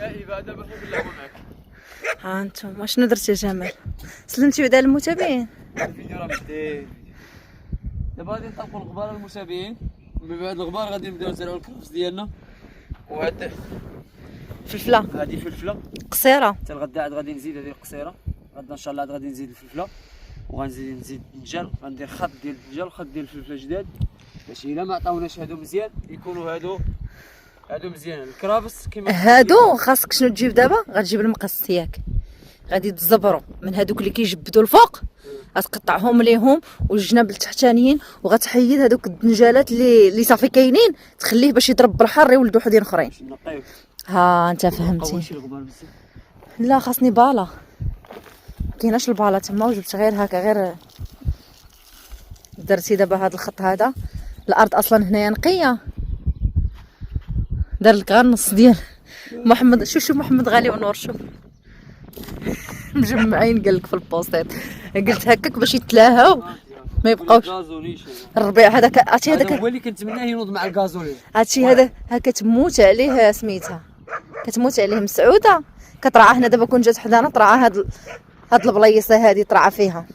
كئيبة دابا فوق اللعبة معاك. ها انتم شنو درتي يا جمال؟ سلمتي بعدا للمتابعين؟ الفيديو راه مشدي. دابا غادي نطلقوا الغبار للمتابعين، ومن بعد الغبار غادي نبداو نزرعوا الكرفس ديالنا. وهاد فلفله هادي فلفلة قصيره. حتى الغدا عاد غادي نزيد هذه القصيرة. غدا ان شاء الله عاد غادي نزيد الفلفلة، وغنزيد الدنجال. غندير خط ديال الدنجال وخط ديال الفلفلة جداد، باش الا ما عطاوناش هادو مزيان يكونوا هادو مزيان. الكرافس كيما هادو خاصك شنو تجيب دابا؟ غتجيب المقص ياك، غادي تزبرو من هادوك اللي كيجبدوا الفوق، غتقطعهم ليهم والجناب التحتانيين، وغتحيد هادوك الدنجالات اللي صافي كاينين، تخليه باش يضرب بالحر يولدوا وحدين اخرين. نقيو. ها انت فهمتي. قويش الغبار بزاف. لا خاصني بالا، مكايناش البالا تما، وجبت غير هكا غير درتي دابا هاد الخط هذا. الارض اصلا هنايا نقيه، دار لك غير نص ديال محمد. شوف محمد غالي ونور، شوف مجمعين قال لك في البوستات، قلت هكاك باش يتلاهاو ما يبقاوش. الربيع هذاك عرفتي، هذاك هو اللي كنتمناه ينوض مع الغازولين. هادشي هذا هكا تموت عليه سميتها، كتموت عليه مسعوده. كترعى هنا دابا كون جات حدانا ترعى هاد البليصه هادي ترعى فيها.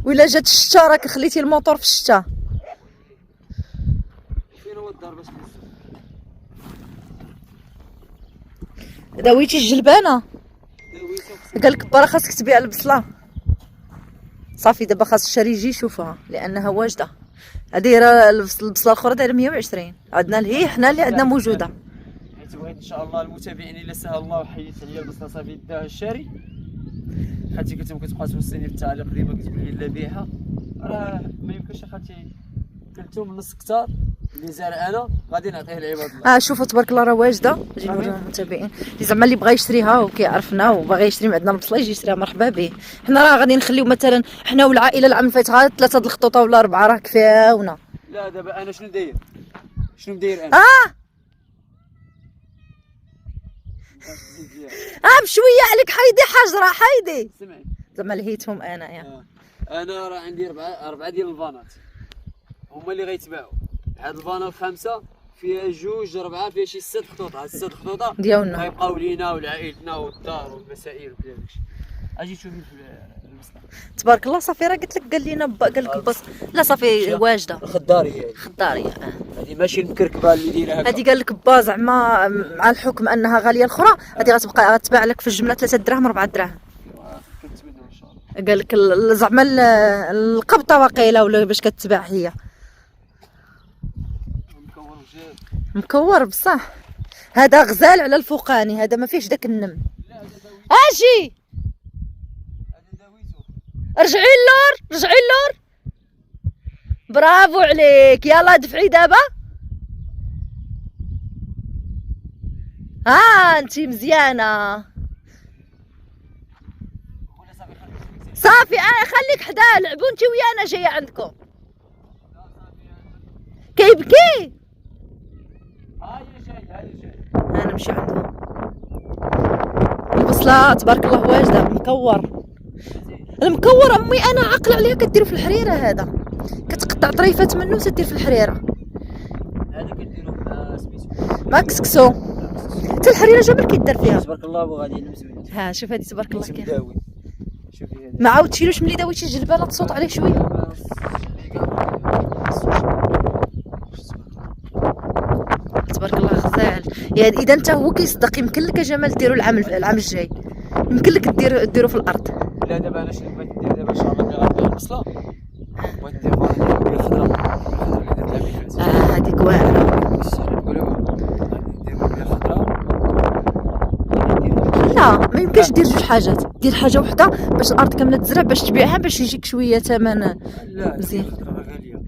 وإلا جات الشتا راك خليتي الموطور في الشتا. فين هو الدار باش داويتي الجلبانه؟ قال لك برا خاصك تبيع البصله. صافي دابا خاص الشاري يجي يشوفها لانها واجده. دايره البصله الاخرى دايره 120. عندنا هي حنا اللي عندنا موجوده. حيت بغيت ان شاء الله المتابعين الا سهل الله وحيدت عليا البصله صافي داها الشاري. خالتي كنتم كتبقى توصيني في التعليق ديما كتقول لي لا بيعها، راه ما يمكنش اخاتي. قلتو من نص كتار اللي زارع انا غادي نعطيه لعباد الله. شوفوا تبارك الله راه واجده. نجي نوريها للمتابعين اللي زعما اللي بغى يشريها وكيعرفنا وباغي يشري من عندنا البصله يجي يشريها، مرحبا به. حنا راه غادي نخليو مثلا حنا والعائله العام اللي فات غير 3 د الخطوطه ولا 4 راه كفاونا. لا دابا انا شنو داير انا بشويه عليك حيدي حجره حيدي. سمعي زعما لهيتهم انايا. انا راه عندي أربعة ديال الفانات هما اللي غيتباعوا. هاد الفانا الخامسه فيها جوج 4 فيها شي 6 خطوط. هاد 6 خطوط ديالنا غيبقاو لينا ولعائلتنا والدار والمسائل وكل داكشي. اجي تشوفي البصله تبارك الله. صافي راه قلت لك قال لنا قال لك بس لا صافي واجده خضاريه. خضاريه هذه ماشي المكركبه اللي دايره هكا. هذه قال لك با زعما مع الحكم انها غاليه الاخرى هذه غتبقى غتباع لك في الجمله 3 دراهم 4 دراهم. كنتمنى ان شاء الله. قال لك زعما القبطه واقيله ولا باش كتباع هي مكور بصح. هذا غزال على الفوقاني، هذا ما فيهش داك النم. اجي رجعي اللور رجعي اللور. برافو عليك. يلا دفعي دابا. انتي مزيانه. صافي خليك حداه لعبوا انتي ويانا جايه عندكم. كيبكي. هاي جاي انا نمشي عندهم. البصله تبارك الله واجده مكور. المكور امي انا عاقله عليها كديروا في الحريره. هذا كتقطع طريفات منه وتدير في الحريره. هذا كديروا مع سميتو ما كسكسو حتى الحريره جبل كيدار فيها. تبارك الله وغادي نمزوين. شوف هذه تبارك الله كيف داوي. شوفي هذه ما عاودتيلوش ملي داويتي الجلبانه تصوت عليه شويه. تبارك الله غزال. يعني اذا انت هو كيصدق يمكن لك يا جمال ديروا العام الجاي، يمكن لك ديروا في الارض. لا دابا انا شنو بغيت ندير دابا ان شاء الله ملي غنبيع البصله بغيت ندير فانا ديال الخضره اللي درت لها اللي فات. هذيك واعره. نقولوا غادي ندير بها خضره. لا ما يمكنش دير جوج حاجات، دير حاجه وحده باش الارض كامله تزرع باش تبيعها باش يجيك شويه ثمن. لا مزيان. الخضره راه غاليه.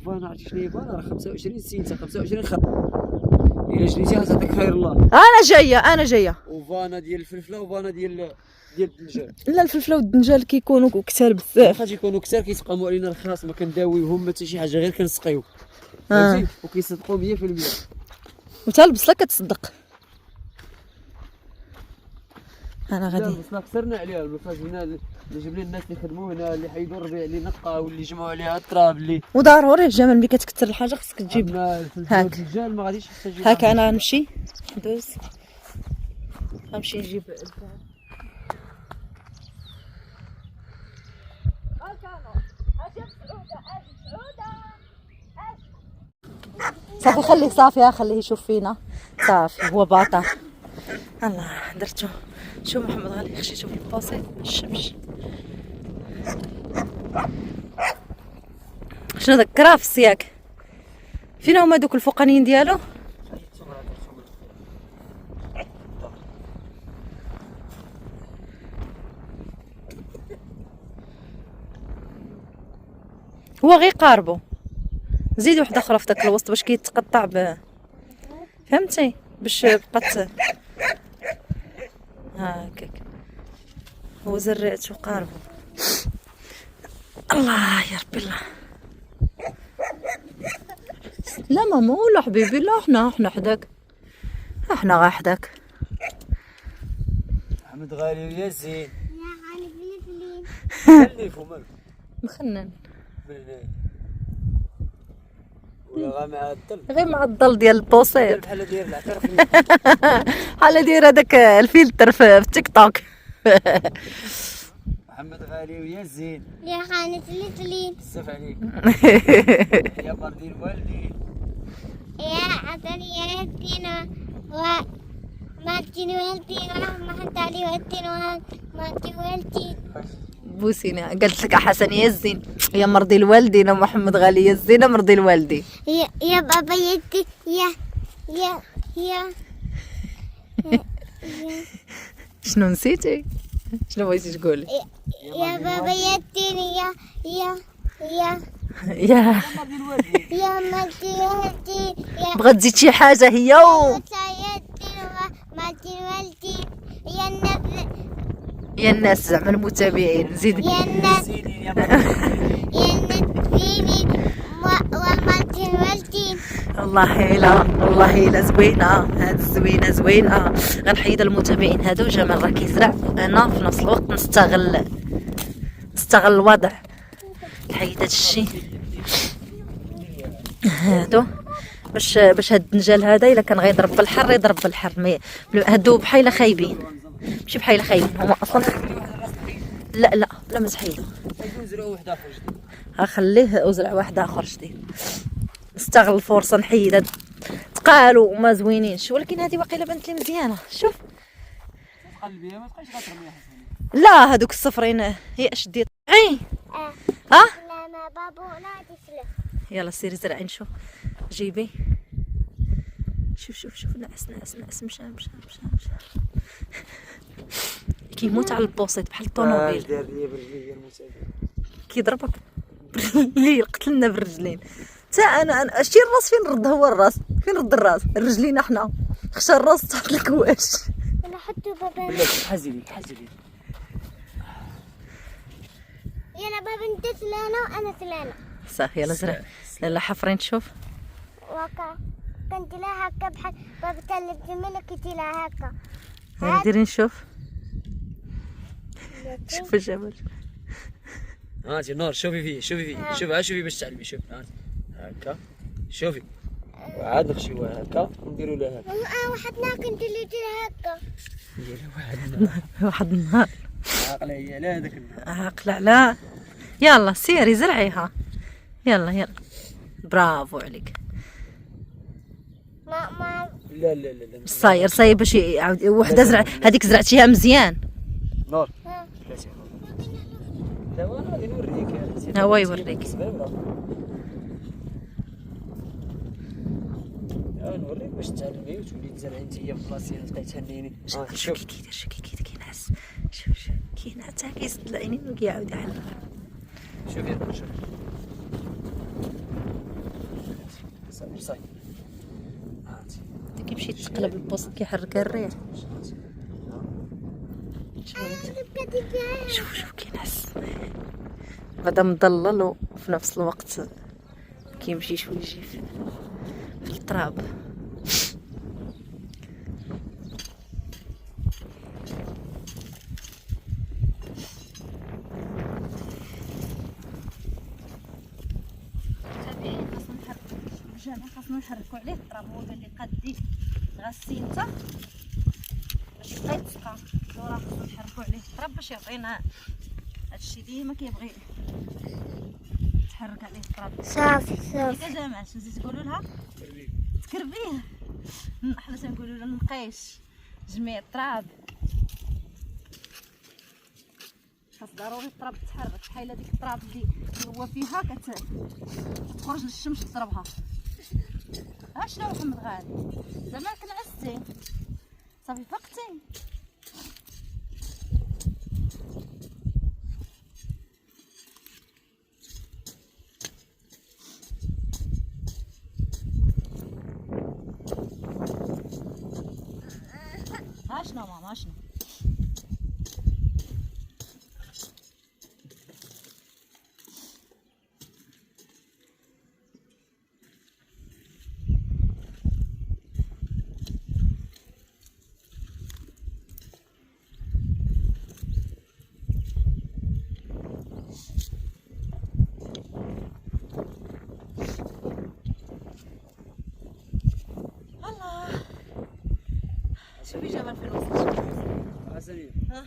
فانا عرفتي شنو هي فانا راه 25 سنت 25 خط. الا جريتي غتعطيك خير الله. انا جايه. وفانا ديال الفلفله وفانا ديال الدنجال. لا الفلفله والدنجال كيكونوا كثار بزاف. واخا تيكونوا كثار كيتقاموا علينا الخاص ما كنداويوهم حتى شي حاجه غير كنسقيو. فهمتي وكيصدقوا 100%. وتا البصله كتصدق. انا غادي البصله خسرنا عليها. البصله جبنا الناس اللي خدموا هنا اللي حيدوا الربيع اللي نقاو اللي جمعوا عليها التراب اللي وضروري جمال ملي كتكثر الحاجه خصك تجيب. هاك الدجال ما غاديش حتى تجيب. هاك انا غنمشي ندوز غنمشي نجيب صافي خليه صافي خليه يشوف فينا صافي هو باطل. الله درتو. شوف محمد غالي خشيتو في الباصي الشمس. شنو داك كرافس ياك؟ فين هما دوك الفوقانيين ديالو؟ هو غير قاربو زيد وحده اخرى في داك الوسط باش كيتقطع فهمتي باش بقات هكاك. هو زرعتو قاربو. الله يا ربي الله. لا ماما ولا حبيبي لا حنا حداك حنا غا حداك. محمد غالي ويا زين. يا غالي بنفلين. خليكم مالك مخنن ولا غا معدل غير معضل ديال البوصير بحال داير العكار بحال داير هذاك الفلتر في التيك توك. محمد غالي ويا زين. يا غالي بنفلين. بزاف عليك يا مرضي الوالدين. يا عطني يا الدين ومالتي والدين ومحمد علي والدين ومالتي والدين. بوسينا قالت لك حسن يا الزين يا مرضي الوالدين ومحمد غالي يا الزين مرضي الوالدين. يا بابا يدي يا شنو نسيتي؟ شنو بغيتي تقولي؟ يا بابا يديني يا يا مرضي الوالدين. يا مالتي والدين يا بغات تزيد شي حاجه هي مالتي والدين يا النبي يا الناس زعما المتابعين زيد يا الناس زينين يا مرضي. يا النبي ومالتي والدين. والله الا زوينه هاد الزوينه زوينه. غنحيد المتابعين هادو. جمال راه كيزرع انا في نفس الوقت نستغل الوضع نحيد هاد الشيء هادو باش هاد الدنجال هذا الا كان غيضرب بالحر يضرب بالحر. هادو بحال خايبين ماشي بحال خايبين هما اصلا. لا ما تحيدو نزرعوا واحد اخر جديد. غنخليه وزرع واحد اخر جديد. نستغل الفرصه نحيد هاد تقالوا وما زوينينش. ولكن هذه واقيلا بنت لي مزيانه. شوف قلبي ما تبقايش غترميها لا هادوك الصفرين هي اشدي غي لا ما بابو لا تسلف. يلا سيري زرعي نشوف جيبي. شوف نعس مشى كيموت على البوسيط بحال الطوموبيل دار ليا برجلي المتابع كيضربك اللي قتلنا بالرجلين. تا انا شتي الراس فين رد؟ هو الراس فين رد؟ الراس الرجلين احنا خشى الراس تحت الكواش. انا حطوا بابا بلاتي حزلي يلا بابا انت سلانه وانا سلانه. صافي يلا زرع. لا حفرين تشوف وكا كنت لها هكا بحال بابا تلف جميلة كنت لها هكا. ندير نشوف شوف الجبل. هاتي نور شوفي فيه شوفي باش تعلمي. شوفي هكا شوفي وعاد نخشيوها هكا ونديروا لها هكا. وحدنا كنت اللي دير هكا. واحد النهار عاقله هي لا هذاك النهار عاقله لا. يلا سيري زرعيها يلا برافو عليك. ما لا صاير باش يعاود وحده زرع هذيك زرعتيها مزيان. نور لا وانا غادي نوريك. هو يوريك. نوريك باش تعلمي وتولي تزرعي انت في بلاصتي تبقاي تهنيني. شوف كي كيدير كينعس. شوف كينعس حتى كيسد العينين وكيعاود يحل. شوفي صافي كيمشي يتقلب البوست كيحرك الريح. شوف كينعس غدا مضلل وفي نفس الوقت كيمشي شويه يجي في التراب. خاصنا نحركوا عليه التراب. هو قال لي قدي غسي انت باش يبقى يتسقى. راه خصنا نحركو عليه التراب باش يعطينا هادشي ديما كيبغي تحرك عليه التراب. صافي صافي. كذا جماعه شنو تقولوا لها؟ تكربيه. حنا تنقولوا لها نقيش جميع التراب. خاص ضروري التراب تحرك بحال هذيك التراب اللي هو فيها كتخرج للشمس تضربها. ها شنو محمد غالي زعما كنعستي صافي فقتي. ها شنو ماما شنو شوفي جمال في الوسط. عسلية. ها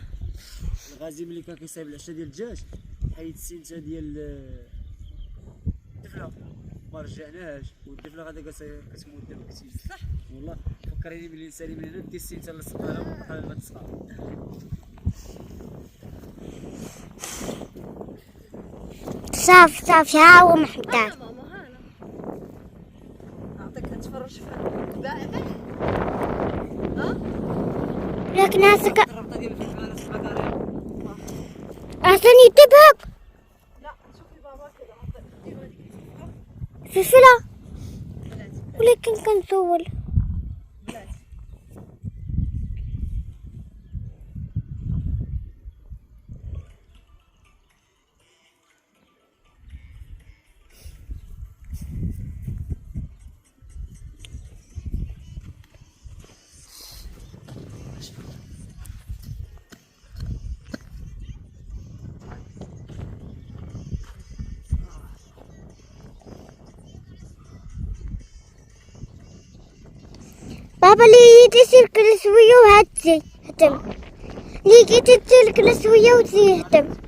الغازي ملي كان كيصايب العشاء ديال الدجاج حيد السنته ديال الدفله ما رجعناهاش، والدفله غادا كتموت دابا كتير. صح والله فكريني بلي نسالي من هنا دي السنته اللي سقاها وبقى ما تسقى. صافي صافي. ها هو محمدان. ماما هانا نعطيك نتفرج في الكبائر. ها لكن هاسك الربطه ديال الفلفل انا سقى كاري. عشان يتبهك لا شوفي بابا كذا نديرو هذيك فلفلة. بلاتي ولكن كنسول بلاتي. بابا اللي تسلك السوية وهاتي هتم اللي تسلك السوية وتزي هتم.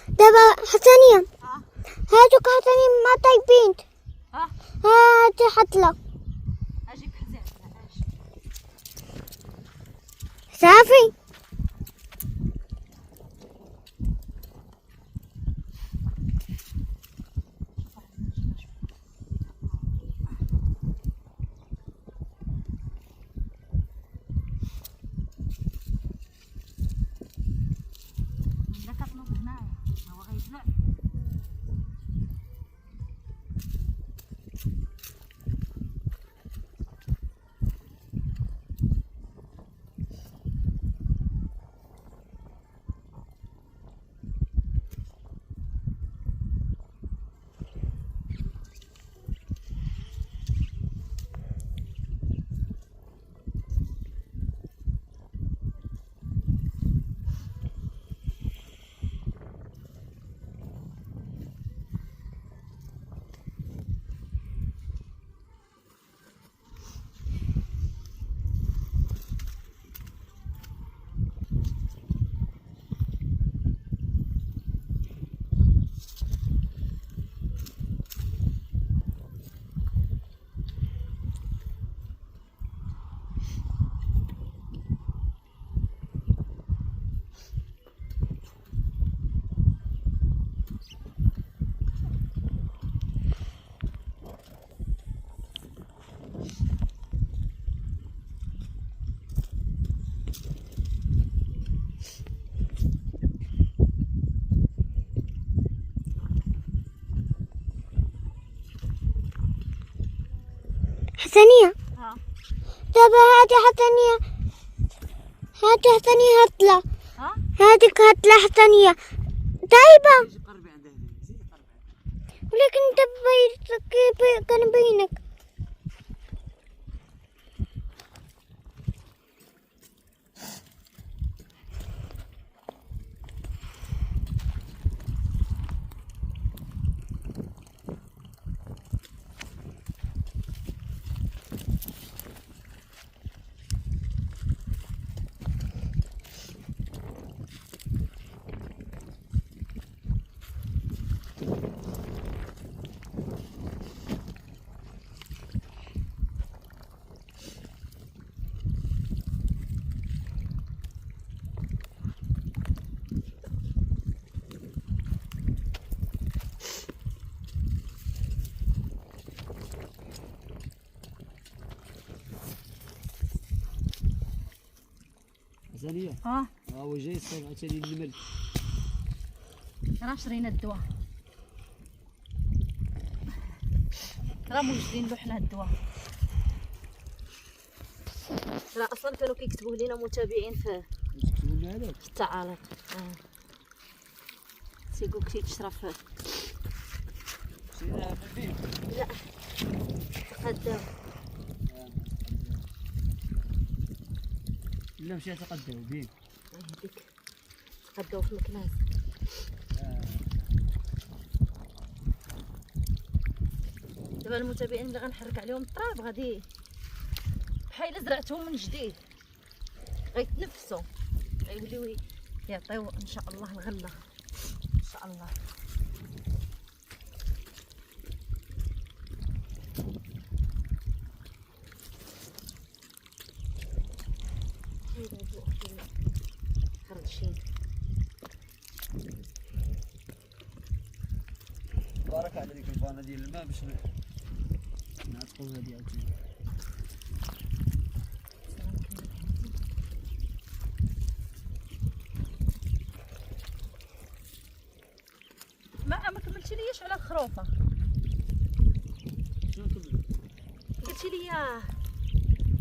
دابا حسنية هادوك حسنية ما طايبين. ها هاتي حطلة اجيب حزام اجي صافي. لا كتنوض هنايا هو غيبلع. حسنية ها دابا هادي حسنية، هادي حسنية هتلا، ها هاديك هتلا حسنية طيبة، قربي عندها زيدي قربي. ولكن دابا كنبينك. زانية ها ها هو جاي صايب عاوتاني النمل. راه شرينا الدواء، راه موجدين له حنا الدواء. راه اصلا كانوا كيكتبوه لينا متابعين في تكتبوا لنا هذاك التعاليق. تيقولك تيتشرى في شريناها في البيت. لا تقداو. لا مشي تقداو بيه. هذيك تقداو في مكناس. دابا المتابعين اللي غنحرك عليهم التراب غادي بحال زرعتهم من جديد، غيتنفسوا، غيوليو يعطيو ان شاء الله الغله ان شاء الله. خرجين بارك على ديك الفانه ديال الماء باش نعتقوا هادي عاوتاني. ما كملتي ليش على الخروفه؟ شنو كمل؟ قلتي لي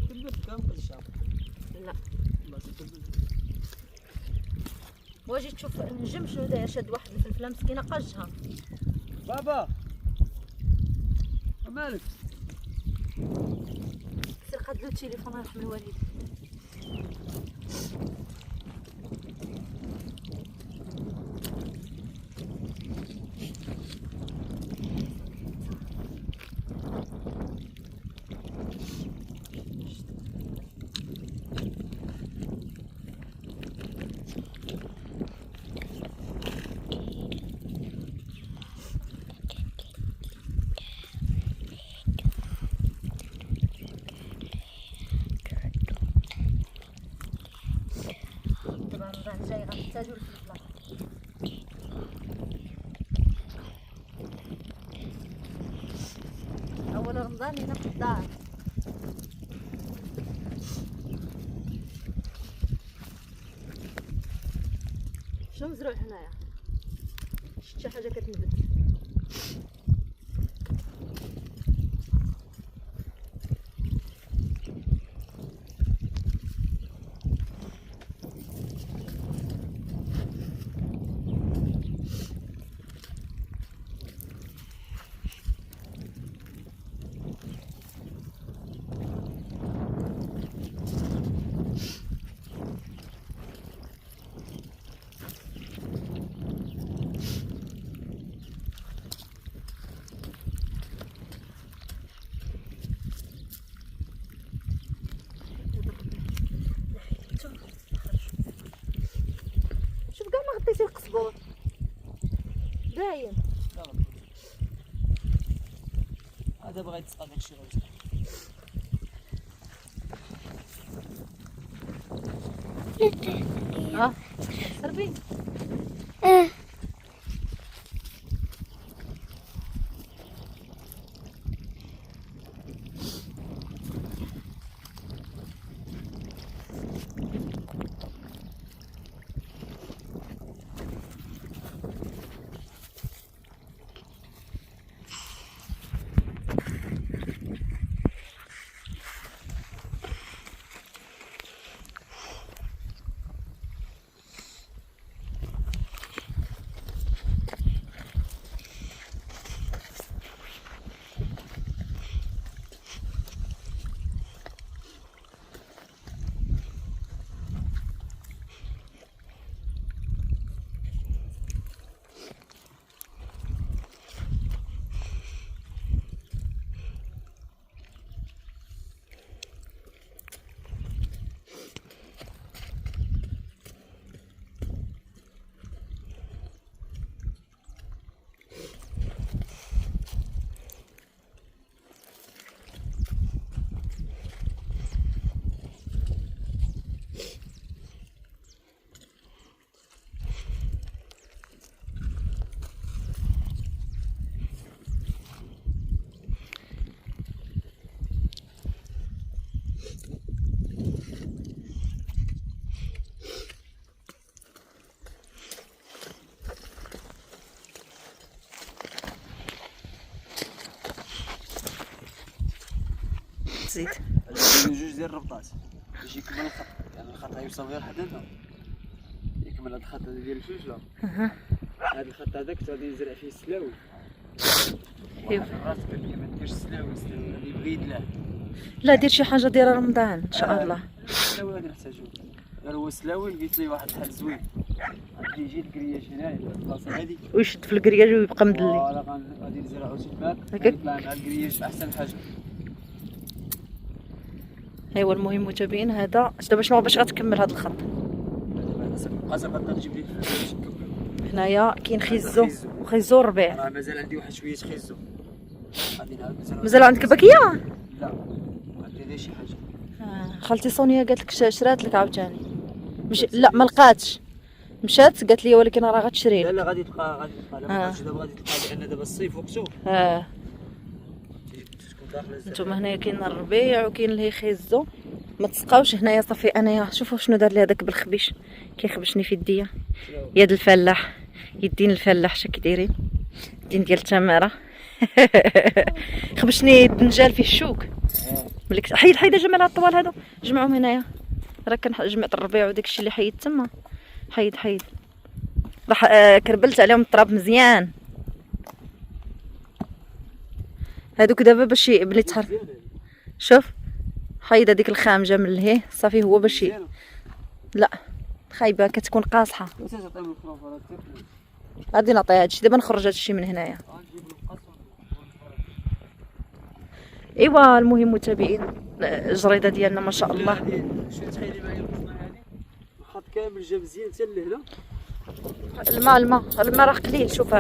كملت كامل الشهر. لا. والله تكمل. واجي تشوف النجم شنو داير، شاد واحد الفلفله مسكينه قاجها. بابا مالك؟ سير قاد له التليفون يرحم الوالد. دابا رمضان جاي غنحتاجو الفلفله. اول رمضان هنا في الدار. شنو مزروع هنايا؟ شفت شي حاجه كتنبت؟ شوف كاع ما غطيتي القزبور باين. هذا بغا يتسقى داكشي غير. ها سربي تزيد. جوج ديال الربطات باش يكمل الخط، يعني الخط غيوصل غير حدا هنا، يكمل هاد الخط هذا ديال الفلفله. هاد الخط هذاك غادي نزرع فيه السلاوي. ايوا الراس قال لي ما ديرش السلاوي غادي يبغي يدلع. لا دير شي حاجه ديال رمضان ان شاء الله. السلاوي غادي نحتاجو، غير هو السلاوي لقيت لي واحد الحل زوين، غادي يجي الكرياج هنايا في البلاصه هادي ويشد في الكرياج ويبقى مدلي. فوالا غادي نزرعو تماك هكاك. يطلع مع الكرياج احسن حاجه. ايوا المهم متابعين هذا دابا شنو باش غتكمل هذا الخط. حسب غادي نجيب لك باش نكملو. هنايا كاين خيزو وخيزو الربيع. راه مازال عندي واحد شويه خيزو، غادي نعاود نزرع. مازال عندك باكيه؟ لا ما ندير شي حاجه. خالتي سونيا قالت لك شرات لك عاوتاني. مش لا ما لقاتش، مشات قالت لي ولكن راه غتشري لا لك. لا غادي تلقى لا ما عرفتش دابا غادي تلقى لان دابا الصيف وقتو تكون داخله. نتوما هنايا كاين الربيع وكاين اللي خيزو. ما تسقاوش هنايا صافي. انايا شوفوا شنو دار لي هذاك بالخبيش، كيخبشني في يديا. يد الفلاح، يدين الفلاح شا كيدايرين، يدين ديال التماره. خبشني الدنجال فيه الشوك. ملك حيد جمال هاد الطوال هادو جمعهم هنايا. راه جمعت الربيع وداك الشيء اللي حيد تما. حيد راح كربلت عليهم التراب مزيان. هادوك دابا باش بلي تحر. شوف حيد هذيك الخامجه من لهيه صافي هو باش لا خايبه كتكون قاصحه. غادي نعطيها هادشي دابا نخرج هادشي من هنايا. ايوا المهم متابعين الجريده ديالنا ما شاء الله. شنو تخيلي معايا القسمه هذه الخط كامل جا مزيان حتى لهنا. الماء راه قليل. شوف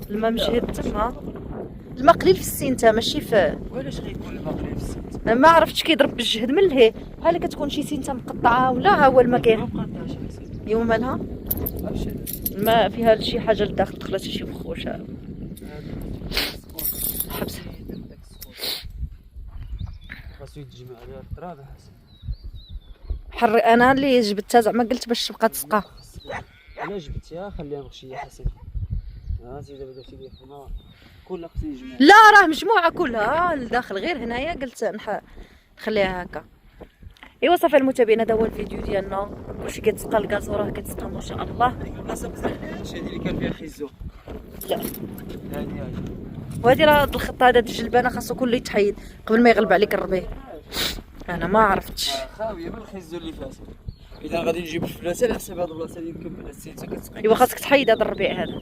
الماء مجهد تما. الماء قليل في السينتا ماشي في. وعلاش غيكون الماء قليل في السنت؟ ما عرفتش كيضرب بالجهد من لهيه. بحال كتكون شي سينتا مقطعه ولا ها هو الماء كاين. يوم مالها الماء فيها شي حاجه لداخل دخلت شي مخوشه. حبس خاصو يتجمع عليها التراب حسن. انا اللي جبتها زعما قلت باش تبقى تسقى. انا جبتها خليها مغشيه حسن. سي دابا درتي لي خدمه كلها خصني نجمع. لا راه مجموعه كلها لداخل غير هنايا قلت نخليها هكا. ايوا صافي المتابعين هذا هو الفيديو ديالنا. كلشي كيتسقى الكاز وراه كيتسقى ما شاء الله. هذيك البلاصه مزيانه هذه اللي كان فيها خيزو. لا هذه وهذه راه الخط هذا الجلبانه خاصو كله يتحيد قبل ما يغلب عليك الربيع. انا ما عرفتش خاويه من الخيزو اللي فات. اذا غادي نجيب الفلاسه على حساب هاد البلاصه اللي نكمل السينتا كتسقي. ايوا خاصك تحيد هذا الربيع هذا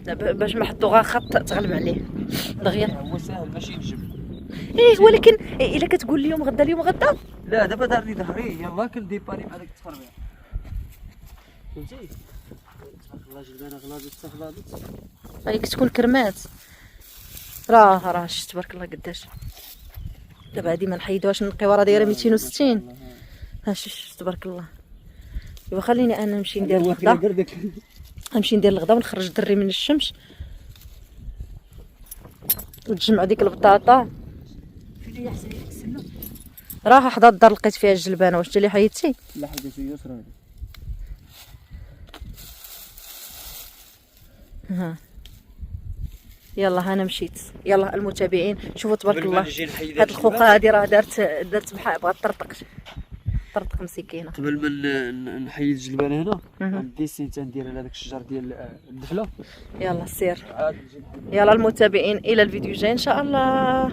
دابا باش ما حطو غير خط تغلب عليه دغيا. هو ساهل ماشي نجم. ايه ولكن الا كتقول اليوم غدا لا دابا دارني ظهري يلاه كنديباري مع داك التخربيع فهمتي. تبارك الله جلبانه غلاضت هاي كتكون كرمات. راه شفت تبارك الله قداش. دابا هادي ما نحيدوهاش نقيوها راه دايره 260. ها شوف تبارك الله. ايوا خليني انا نمشي ندير الغدا. نمشي ندير الغدا ونخرج الدري من الشمس وتجمع ديك البطاطا. راه حدا الدار لقيت فيها الجلبانه. واش انت اللي حيدتي؟ لا حاجه يسرى هذه. ها يلا انا مشيت. يلا المتابعين شوفوا تبارك الله هاد الخوخه هادي راه دارت بحال بغات طرطق مسكينه. قبل ما نحيد الجلبانه هنا ندي السينتا ندير على داك الشجر ديال الدفله. يلا سير. عاد نجي نحيد. يلا المتابعين الى الفيديو الجاي ان شاء الله.